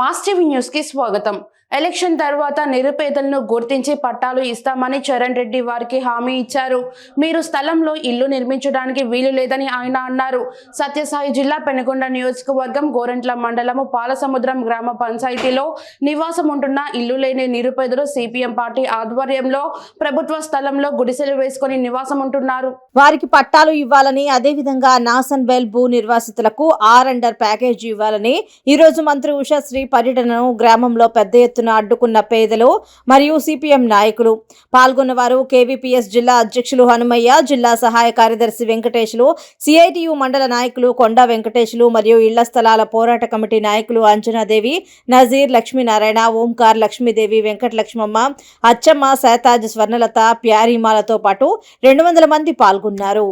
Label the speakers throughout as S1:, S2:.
S1: Mass TV news కి స్వాగతం. Election తర్వాత నిరుపేదలను గుర్తించి పట్టాలు ఇస్తామని చరణ్ రెడ్డి వారికి హామీ ఇచ్చారు. మీరు స్థలంలో ఇల్లు నిర్మించడానికి వీలు లేదని ఆయన అన్నారు. సత్యసాయి జిల్లా పెనుగొండ నియోజకవర్గం గోరంట్ల మండలము పాలసముద్రం గ్రామ పంచాయతీలో నివాసం ఉంటున్న ఇల్లు లేని నిరుపేదలు సిపిఎం పార్టీ ఆధ్వర్యంలో ప్రభుత్వ స్థలంలో గుడిసెలు వేసుకుని నివాసం ఉంటున్నారు.
S2: వారికి పట్టాలు ఇవ్వాలని, అదేవిధంగా నాసన్ బెల్ భూ నిర్వాసితులకు ఆర్&ఆర్ ప్యాకేజీ ఇవ్వాలని ఈ రోజు మంత్రి ఉషాశ్రీ పర్యటనను గ్రామంలో పెద్ద ఎత్తున అడ్డుకున్న పేదలు మరియు సిపిఎం నాయకులు పాల్గొన్నవారు కేవీపీఎస్ జిల్లా అధ్యక్షులు హనుమయ్య, జిల్లా సహాయ కార్యదర్శి వెంకటేశ్లు, సిఐటియు మండల నాయకులు కొండా వెంకటేశ్లు మరియు ఇళ్ల స్థలాల పోరాట కమిటీ నాయకులు అంజనాదేవి, నజీర్, లక్ష్మీనారాయణ, ఓంకార్, లక్ష్మీదేవి, వెంకటలక్ష్మమ్మ, అచ్చమ్మ, సేతాజ్, స్వర్ణలత, ప్యారీమాలతో పాటు 200 మంది పాల్గొన్నారు.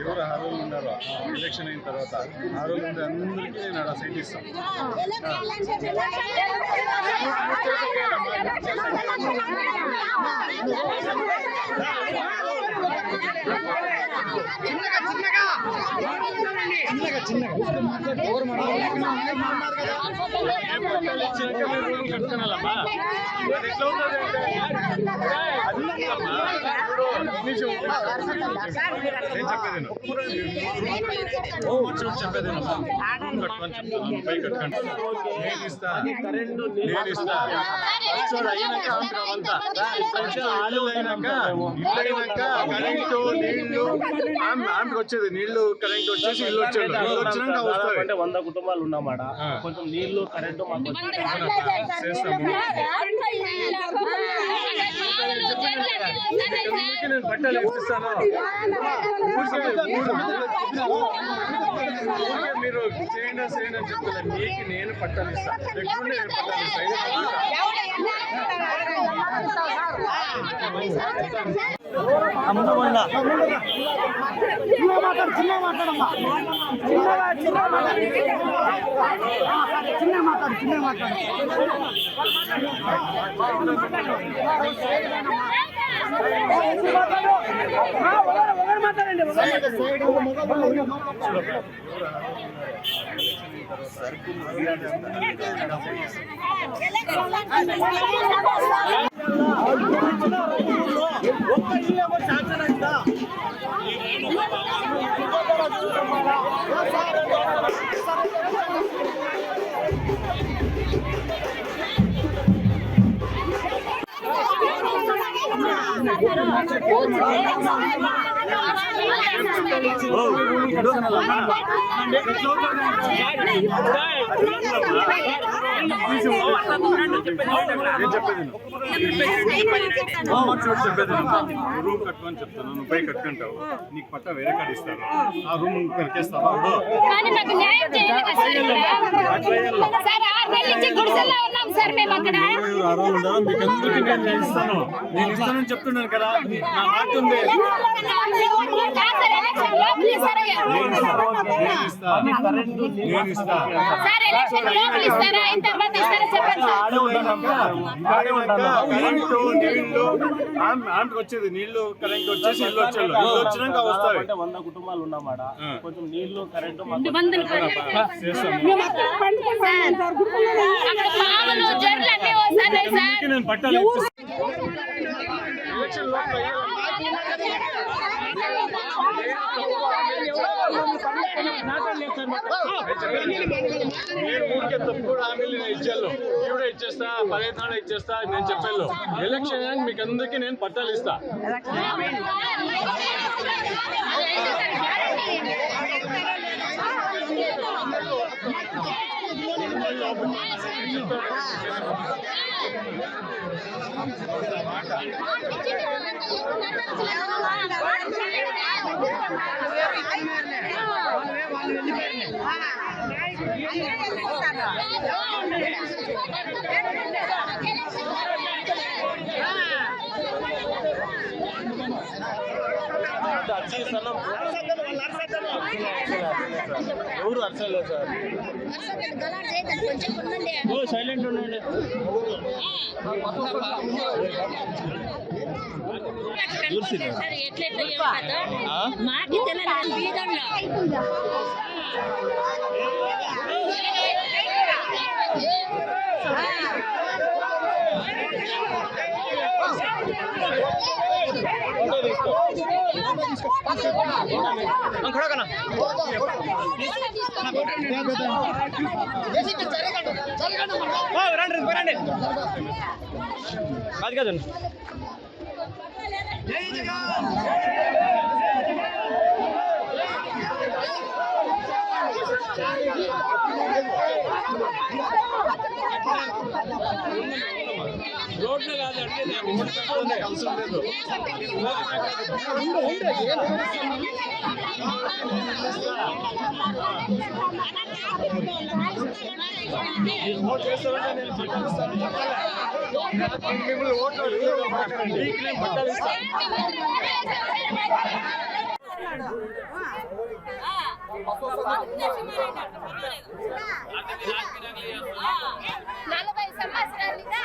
S3: ఎవరు హారోలు ఉన్నారో ఎలక్షన్ అయిన తర్వాత హారోలు ఉండే అందరికీ నేను అలా సైట్ ఇస్తాను. వచ్చేది నీళ్లు కరెంట్ వచ్చేసి ఇల్లు వచ్చేది
S4: 100 కుటుంబాలు ఉన్నామాట. కొంచెం నీళ్లు కరెంటు మాకు నేను బట్టలు ఇస్తాను. మీరు చేయండి చేయండి అని చెప్తాను. మీకు నేను పట్టాలు ఇస్తాను. లేకుంటే నేను పట్టాలు
S3: రూమ్ కట్టుకొని చెప్తాను, నువ్వు పై కట్టుకుంటావు, నీకు పట్టా వేరే కాడ ఇస్తారు, ఆ రూమ్ కరికేస్తావా?
S5: కానీ నాకు న్యాయం చేయాలి కదా సార్ ఇక్కడ. సార్ 6 నెలల నుంచి గుడిసెల్లో ఉన్నాం సార్ మేము అక్కడ.
S3: మీకు అందరికీ నేను ఇస్తానని చెప్తున్నాను కదా, నా మాట ఉంది. నేను ఇస్తా
S5: సార్ ఎలక్షన్ లోపల ఇస్తారా, అయిన తర్వాత ఇస్తారా చెప్పండి సార్.
S3: కరెంటు నీళ్లు ఆంటికి వచ్చేది, నీళ్లు కరెంట్ వచ్చేసి ఇల్లు వచ్చేది, ఇల్లు వచ్చినాక వస్తాయి.
S4: 100 కుటుంబాలు ఉన్నామాట, కొంచెం నీళ్లు కరెంటు
S5: మామూలు జర్లు అన్నీ వస్తున్నాయి సార్.
S3: నేను పట్టాలి మీరు ఊరికే తప్పుడు హామీలు నేను ఇచ్చాను, కూడా ఇచ్చేస్తా, 15 నాడు ఇచ్చేస్తా నేను చెప్పాను. ఎలక్షన్ మీకు అందరికీ నేను పట్టాలు ఇస్తా. ఎవరు అర్చలేదు సార్, సైలెంట్ ఉండండి.
S5: మాకి తెలియదు బీదర్లో
S4: కాదు కదండి. రోడ్లు కాదు అడిగేది, అవసరం లేదు. మిమ్మల్ని ఓట్లు పట్టాలు ఇస్తా.
S5: 40 సంవత్సరాలుగా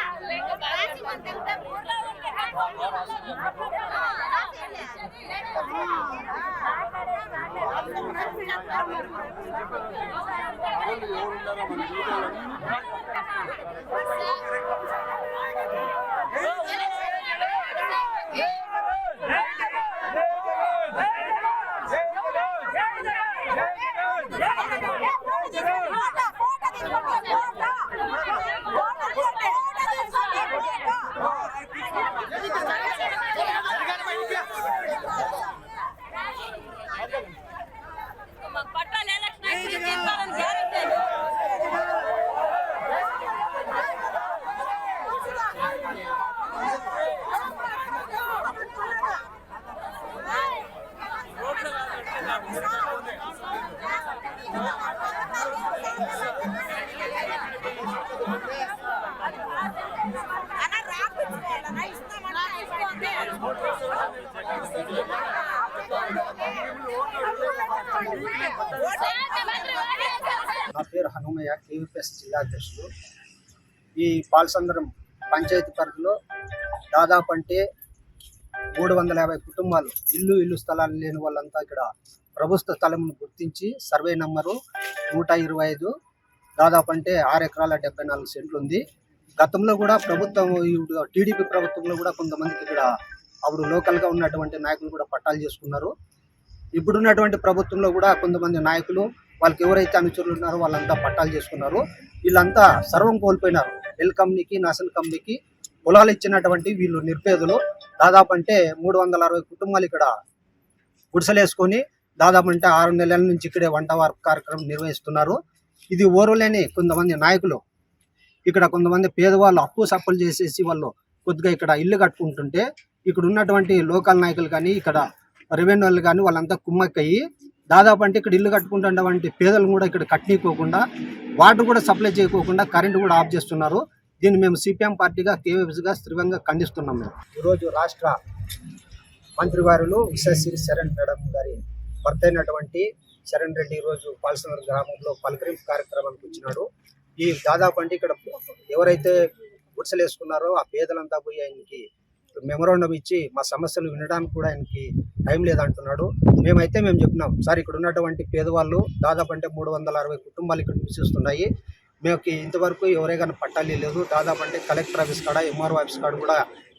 S5: పట్టాలు ఎలక్షన్ గ్యారెంటీ.
S6: నా పేరు హనుమయ్య, కేవీపీఎస్ జిల్లా అధ్యక్షుడు. ఈ బాలసంద్రం పంచాయతీ పరిధిలో దాదాపు అంటే 350 కుటుంబాలు ఇల్లు స్థలాలు లేని వాళ్ళంతా ఇక్కడ ప్రభుత్వ స్థలం గుర్తించి సర్వే నంబరు 125 దాదాపు అంటే 6 ఎకరాల 74 సెంట్లు ఉంది. గతంలో కూడా ప్రభుత్వం టీడీపీ ప్రభుత్వంలో కూడా కొంతమందికి ఇక్కడ అప్పుడు లోకల్గా ఉన్నటువంటి నాయకులు కూడా పట్టాలు చేసుకున్నారు. ఇప్పుడున్నటువంటి ప్రభుత్వంలో కూడా కొంతమంది నాయకులు వాళ్ళకి ఎవరైతే అనుచరులు ఉన్నారో వాళ్ళంతా పట్టాలు చేసుకున్నారు. వీళ్ళంతా సర్వం కోల్పోయినారు. ఎల్ కంపెనీకి, నాసన్ కంపెనీకి పొలాలు ఇచ్చినటువంటి వీళ్ళు నిరుపేదలు దాదాపు అంటే 360 కుటుంబాలు ఇక్కడ గుడిసెలేసుకొని దాదాపు అంటే 6 నెలల నుంచి ఇక్కడే వంట కార్యక్రమం నిర్వహిస్తున్నారు. ఇది ఓర్వలేని కొంతమంది నాయకులు ఇక్కడ కొంతమంది పేదవాళ్ళు అప్పు సప్పులు చేసేసి వాళ్ళు కొద్దిగా ఇక్కడ ఇల్లు కట్టుకుంటుంటే ఇక్కడ ఉన్నటువంటి లోకల్ నాయకులు కానీ ఇక్కడ రెవెన్యూ వాళ్ళు కానీ వాళ్ళంతా కుమ్మక్కయ్యి దాదాపు అంటే ఇక్కడ ఇల్లు కట్టుకుంటున్నటువంటి పేదలు కూడా ఇక్కడ కట్టనీకోకుండా వాటర్ కూడా సప్లై చేయకోకుండా కరెంటు కూడా ఆఫ్ చేస్తున్నారు. దీన్ని మేము సిపిఎం పార్టీగా కేవీఎఫ్గా తీవ్రంగా ఖండిస్తున్నాం. మేము ఈరోజు రాష్ట్ర మంత్రివారులు విశ్వశ్రీ శరణ్ మేడం గారి భర్త అయినటువంటి శరణ్ రెడ్డి ఈరోజు పాల్సనగర్ గ్రామంలో పలకరింపు కార్యక్రమానికి వచ్చినాడు. ఈ దాదాపు అంటే ఇక్కడ ఎవరైతే గుడిసెలు వేసుకున్నారో ఆ పేదలంతా పోయి ఆయనకి మెమోరాండం ఇచ్చి మా సమస్యలు వినడానికి కూడా ఆయనకి టైం లేదంటున్నాడు. మేము చెప్పినాం సార్, ఇక్కడ ఉన్నటువంటి పేదవాళ్ళు దాదాపు అంటే 360 కుటుంబాలు ఇక్కడ నివసిస్తున్నాయి. మేము ఇంతవరకు ఎవరైనా పట్టాలి లేదు. దాదాపు అంటే కలెక్టర్ ఆఫీస్ కాడ ఎంఆర్ఓ ఆఫీస్ కాడ కూడా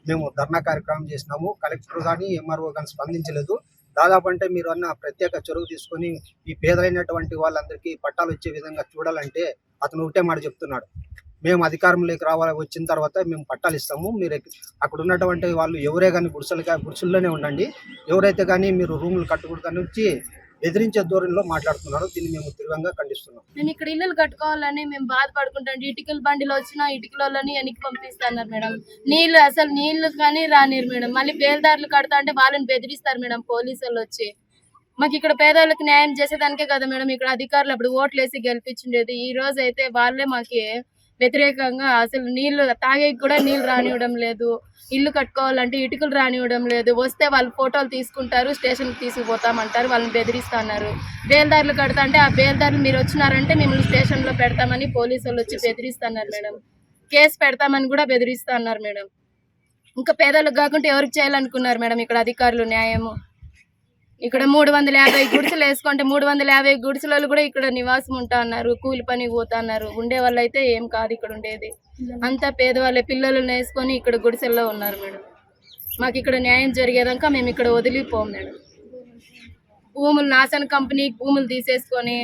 S6: మేము ధర్నా కార్యక్రమం చేసినాము. కలెక్టర్ కానీ ఎంఆర్ఓ కానీ స్పందించలేదు. దాదాపు అంటే మీరు అన్న ప్రత్యేక చొరవ తీసుకొని ఈ పేదలైనటువంటి వాళ్ళందరికీ పట్టాలు వచ్చే విధంగా చూడాలంటే అతను ఒకటే మాట చెప్తున్నాడు, మేము అధికారంలోకి వచ్చిన తర్వాత మేము పట్టాలు ఇస్తాము, మీరు అక్కడ ఉన్నటువంటి వాళ్ళు ఎవరే కానీ గుడిసెల్లోనే ఉండండి, ఎవరైతే కానీ మీరు రూములు కట్టకూడదని వచ్చి బెదిరించే ధోరణిలో మాట్లాడుతున్నారు. దీన్ని మేము తీవ్రంగా ఖండిస్తున్నాం.
S5: నేను ఇక్కడ ఇల్లులు కట్టుకోవాలని మేము బాధపడుకుంటాం. ఇటుకల బండిలో వచ్చిన ఇటుకలని వెనక్కి పంపిస్తున్నారు మేడం. నీళ్లు కానీ రానిరు మేడం. మళ్ళీ బేల్దారులు కడతా అంటే వాళ్ళని బెదిరిస్తారు మేడం పోలీసు వాళ్ళు వచ్చి. మాకు ఇక్కడ పేదవాళ్ళకి న్యాయం చేసేదానికే కదా మేడం ఇక్కడ అధికారులు అప్పుడు ఓట్లు వేసి గెలిపించిండేది. ఈ రోజు అయితే వాళ్ళే మాకు వ్యతిరేకంగా అసలు నీళ్లు తాగేకి కూడా నీళ్లు రానివ్వడం లేదు. ఇల్లు కట్టుకోవాలంటే ఇటుకలు రానివ్వడం లేదు. వస్తే వాళ్ళు ఫోటోలు తీసుకుంటారు, స్టేషన్కి తీసుకుపోతామంటారు, వాళ్ళని బెదిరిస్తున్నారు. బేల్దారులు కడతా అంటే ఆ బేల్దారులు మీరు వచ్చినారంటే మిమ్మల్ని స్టేషన్లో పెడతామని పోలీసు వాళ్ళు వచ్చి బెదిరిస్తున్నారు మేడం. కేసు పెడతామని కూడా బెదిరిస్తున్నారు మేడం. ఇంకా పేదలకు కాకుండా ఎవరికి చేయాలనుకున్నారు మేడం ఇక్కడ అధికారులు న్యాయము? ఇక్కడ 350 గుడిసెలు వేసుకుంటే 350 గుడిసెలు కూడా ఇక్కడ నివాసం ఉంటా అన్నారు, కూలి పనికి పోతా అన్నారు. ఉండే వాళ్ళు అయితే ఏం కాదు ఇక్కడ ఉండేది, అంతా పేదవాళ్ళే. పిల్లలను వేసుకొని ఇక్కడ గుడిసెల్లో ఉన్నారు మేడం. మాకు ఇక్కడ న్యాయం జరిగేదాకా మేము ఇక్కడ వదిలిపోం మేడం. భూములు నాశన కంపెనీకి భూములు తీసేసుకొని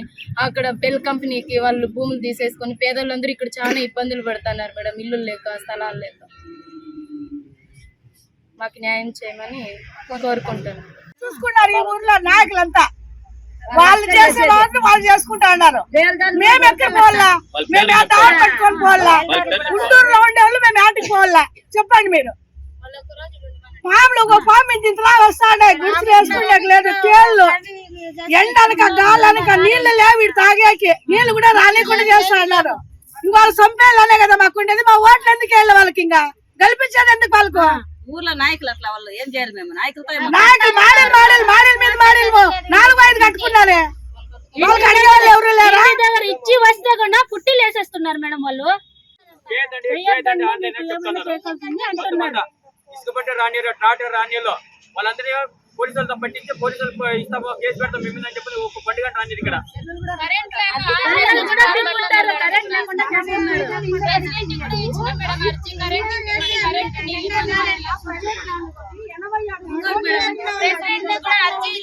S5: అక్కడ బెల్ కంపెనీకి వాళ్ళు భూములు తీసేసుకొని పేదవాళ్ళందరూ ఇక్కడ చాలా ఇబ్బందులు పడుతున్నారు మేడం, ఇల్లు లేక స్థలాలు లేక. మాకు న్యాయం చేయమని కోరుకుంటాను.
S7: చూసుకున్నారు ఈ ఊర్లో నాయకులంతా, వాళ్ళు చేసే వాళ్ళు వాళ్ళు చేసుకుంటా అన్నారు. మేము ఎక్కడ పోవాలా? మేము దారి పట్టుకొని పోవాలా? గుంటూరులో ఉండే వాళ్ళు మేము ఆటికి పోవాలా? చెప్పండి మీరు. పాములు ఒక పాము ఇంతలా వస్తాడే, గుడిసెలు వేసుకుంటే లేదు. కేళ్ళు ఎండనక గాలనక నీళ్లు లేవు, ఇటు తాగేకి నీళ్లు కూడా రాలేకుండా చేస్తా అన్నారు. ఇంకోళ్ళు చంపేయాలనే కదా మాకు ఉండేది. మా ఓట్లు ఎందుకు వెళ్ళి వాళ్ళకి ఇంకా గెలిపించేది ఎందుకు వాళ్ళకు?
S8: ఊర్లో నాయకులు అట్లా వాళ్ళు ఏం చేయాలి? మేము నాయకులతో
S7: మాడలు 4-5 కట్టుకున్నారే, వాళ్ళకి అడిగే వాళ్ళు ఎవరు లేరా?
S5: ఇచ్చి వస్తే కూడా పుట్టిలు వేసేస్తున్నారు మేడం వాళ్ళు.
S9: ఇసుకబట్టే రానియరు, ట్రాక్టర్ రానియలు, వాళ్ళందరూ పోలీసులతో పట్టించి పోలీసులు ఇస్తాము, కేసు పెడతాం మేము అని చెప్పి ఒక పండుగ రానియరు. ఇక్కడ
S5: కరెంట్